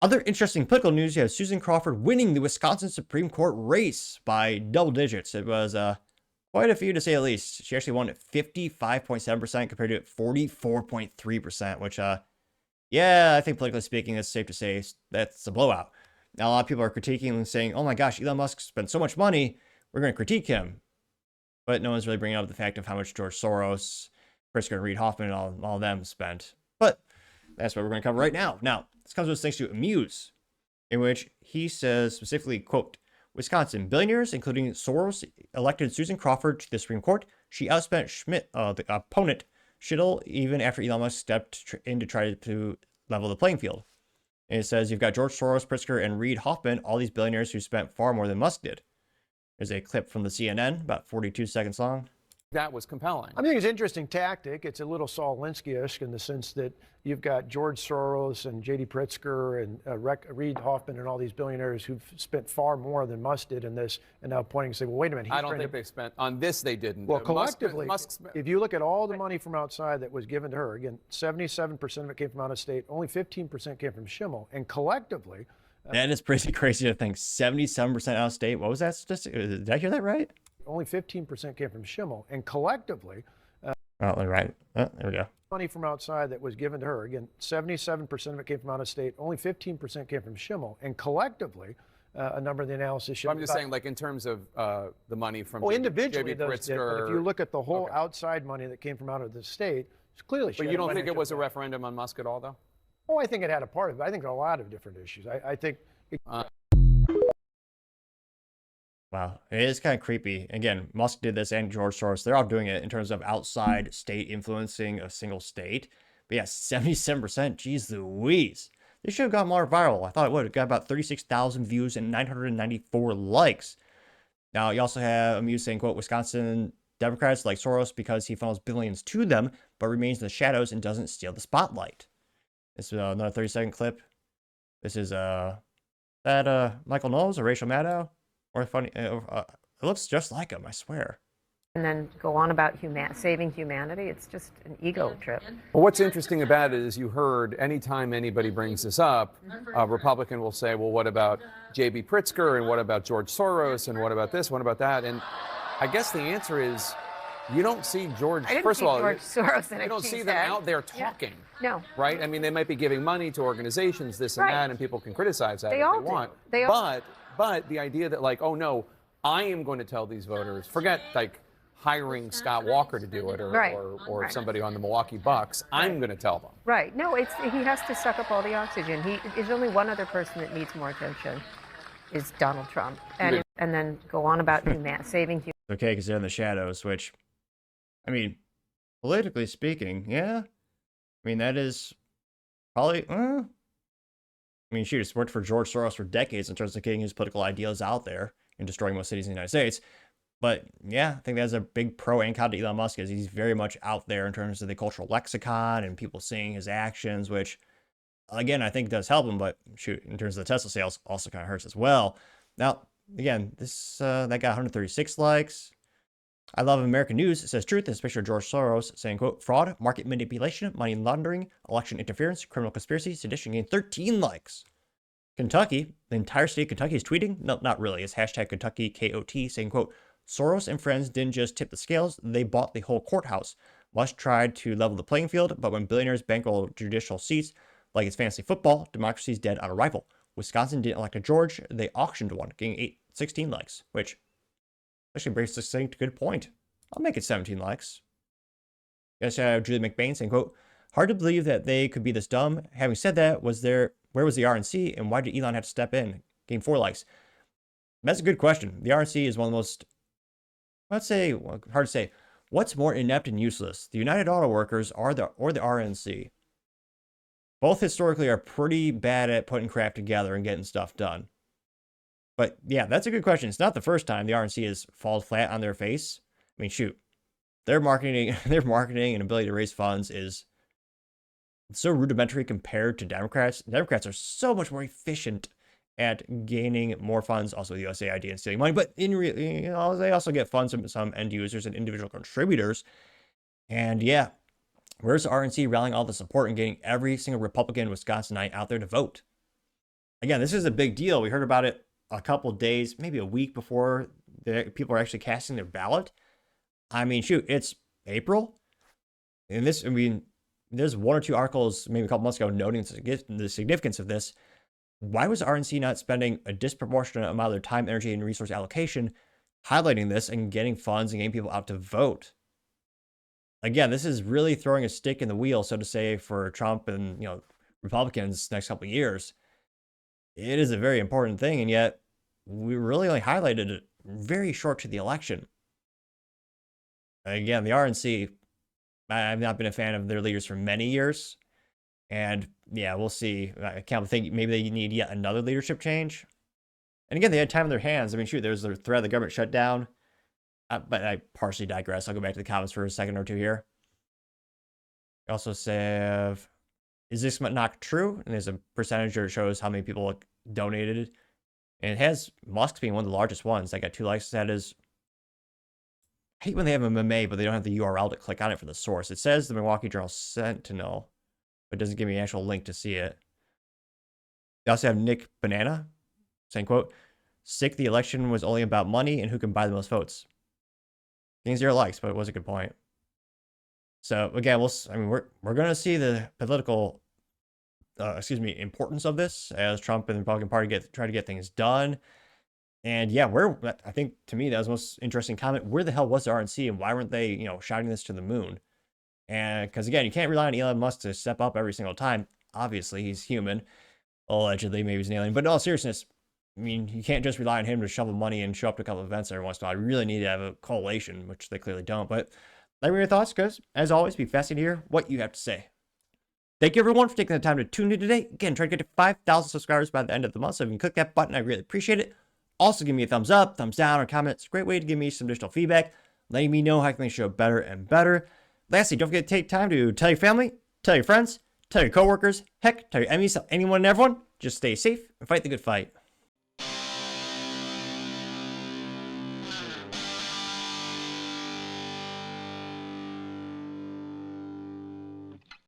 Other interesting political news, you have Susan Crawford winning the Wisconsin Supreme Court race by double digits. It was quite a few, to say the least. She actually won at 55.7% compared to 44.3%, which, yeah, I think politically speaking, it's safe to say that's a blowout. Now, a lot of people are critiquing and saying, oh my gosh, Elon Musk spent so much money, we're going to critique him. But no one's really bringing up the fact of how much George Soros, Pritzker, and Reid Hoffman, and all of them spent. But that's what we're going to cover right now. Now, this comes with thanks to Amuse, in which he says specifically, quote, Wisconsin billionaires, including Soros, elected Susan Crawford to the Supreme Court. She outspent Schmidt, the opponent, Schittle, even after Elon Musk stepped in to try to level the playing field. And it says you've got George Soros, Pritzker, and Reid Hoffman, all these billionaires who spent far more than Musk did. There's a clip from the CNN, about 42 seconds long. That was compelling. I think it's an interesting tactic. It's a little Saul Alinsky-esque in the sense that you've got George Soros and J.D. Pritzker and Reid Hoffman and all these billionaires who've spent far more than Musk did in this, and now pointing and saying, well, wait a minute. I don't think they spent on this. They didn't. Well, collectively, if you look at all the money from outside that was given to her, again, 77% of it came from out of state, only 15% came from Schimmel, and collectively. That is pretty crazy to think. 77% out of state. What was that statistic? Did I hear that right? Only 15% came from Schimmel, and collectively. Oh, right. Oh, there we go. Money from outside that was given to her, again, 77% of it came from out of state, only 15% came from Schimmel, and collectively, a number of the analysis showed. I'm just saying, like in terms of the money from individually, J.B. Pritzker. But if you look at the whole outside money that came from out of the state, it's clearly. But you don't think it was a referendum on Musk at all, though? Oh, I think it had a part of it. I think there are a lot of different issues. I think. Wow, it is kind of creepy. Again, Musk did this and George Soros. They're all doing it in terms of outside state influencing a single state. But yeah, 77%. Geez Louise. This should have gone more viral. I thought it would. It got about 36,000 views and 994 likes. Now, you also have Amuse saying, quote, Wisconsin Democrats like Soros because he funnels billions to them, but remains in the shadows and doesn't steal the spotlight. This is another 30-second clip. This is that Michael Knowles or Rachel Maddow. Or funny, it looks just like him, I swear. And then go on about saving humanity. It's just an ego trip. Well, what's interesting about it is you heard anytime anybody brings this up, a Republican will say, well, what about J.B. Pritzker and what about George Soros and what about this, what about that? And I guess the answer is you don't see George. First of all, George Soros you don't see them out there talking. Yeah. No. Right? I mean, they might be giving money to organizations, this and that, and people can criticize that if they want. But the idea that, like, oh no, I am going to tell these voters, forget like hiring Scott Walker to do it or somebody on the Milwaukee Bucks, I'm going to tell them. Right. No, he has to suck up all the oxygen. There's only one other person that needs more attention, is Donald Trump. And then go on about saving humanity. Okay, because they're in the shadows, which, I mean, politically speaking, yeah. I mean, that is probably, I mean, shoot, it's worked for George Soros for decades in terms of getting his political ideals out there and destroying most cities in the United States. But yeah, I think that's a big pro and con to Elon Musk is he's very much out there in terms of the cultural lexicon and people seeing his actions, which, again, I think does help him. But shoot, in terms of the Tesla sales, also kind of hurts as well. Now, again, this that got 136 likes. I love American News. It says truth. This picture of George Soros saying, quote, fraud, market manipulation, money laundering, election interference, criminal conspiracy, sedition gained 13 likes. Kentucky, the entire state of Kentucky is tweeting. No, not really. It's hashtag Kentucky KOT saying, quote, Soros and friends didn't just tip the scales. They bought the whole courthouse. Musk tried to level the playing field, but when billionaires bankroll judicial seats like it's fantasy football, democracy's dead on arrival. Wisconsin didn't elect a George. They auctioned one, getting 16 likes, which actually brings a succinct good point. I'll make it 17 likes. Yes, Julie McBain saying, quote, hard to believe that they could be this dumb. Having said that, where was the RNC and why did Elon have to step in? Gain 4 likes. That's a good question. The RNC is one of the most, let's say, hard to say. What's more inept and useless, the United Auto Workers or the RNC? Both historically are pretty bad at putting crap together and getting stuff done. But yeah, that's a good question. It's not the first time the RNC has fallen flat on their face. I mean, shoot, their marketing and ability to raise funds is so rudimentary compared to Democrats. Democrats are so much more efficient at gaining more funds, also with USAID and stealing money. But they also get funds from some end users and individual contributors. And yeah, where's the RNC rallying all the support and getting every single Republican Wisconsinite out there to vote? again, this is a big deal. We heard about it a couple days, maybe a week before the people are actually casting their ballot. I mean, shoot, it's April. And this, I mean, there's one or two articles maybe a couple months ago noting the significance of this. Why was RNC not spending a disproportionate amount of their time, energy, and resource allocation highlighting this and getting funds and getting people out to vote? Again, this is really throwing a stick in the wheel, so to say, for Trump and, you know, Republicans next couple of years. It is a very important thing, and yet we really only highlighted it very short to the election. Again, the RNC, I've not been a fan of their leaders for many years. And yeah, we'll see. I can't think maybe they need yet another leadership change. And again, they had time in their hands. I mean, shoot, there's the threat of the government shutdown. But I partially digress. I'll go back to the comments for a second or two here. I also say, is this not true? And there's a percentage that shows how many people donated. And it has Musk being one of the largest ones. I got 2 likes. That is, I hate when they have a meme, but they don't have the URL to click on it for the source. It says the Milwaukee Journal Sentinel, but it doesn't give me an actual link to see it. They also have Nick Banana saying, quote, sick the election was only about money and who can buy the most votes. Getting 0 likes, but it was a good point. So again, we're going to see the political, importance of this as Trump and the Republican Party try to get things done. And yeah, I think to me that was the most interesting comment. Where the hell was the RNC, and why weren't they, you know, shouting this to the moon? And because again, you can't rely on Elon Musk to step up every single time. Obviously, he's human. Allegedly, maybe he's an alien. But in all seriousness, I mean, you can't just rely on him to shovel money and show up to a couple of events every once in a while. You really need to have a coalition, which they clearly don't. But let me know your thoughts, because as always, be fascinated to hear what you have to say. Thank you, everyone, for taking the time to tune in today. Again, try to get to 5,000 subscribers by the end of the month. So if you can click that button, I really appreciate it. Also, give me a thumbs up, thumbs down, or comment. It's a great way to give me some additional feedback, letting me know how I can make the show better and better. Lastly, don't forget to take time to tell your family, tell your friends, tell your coworkers, heck, tell your enemies, tell anyone and everyone. Just stay safe and fight the good fight.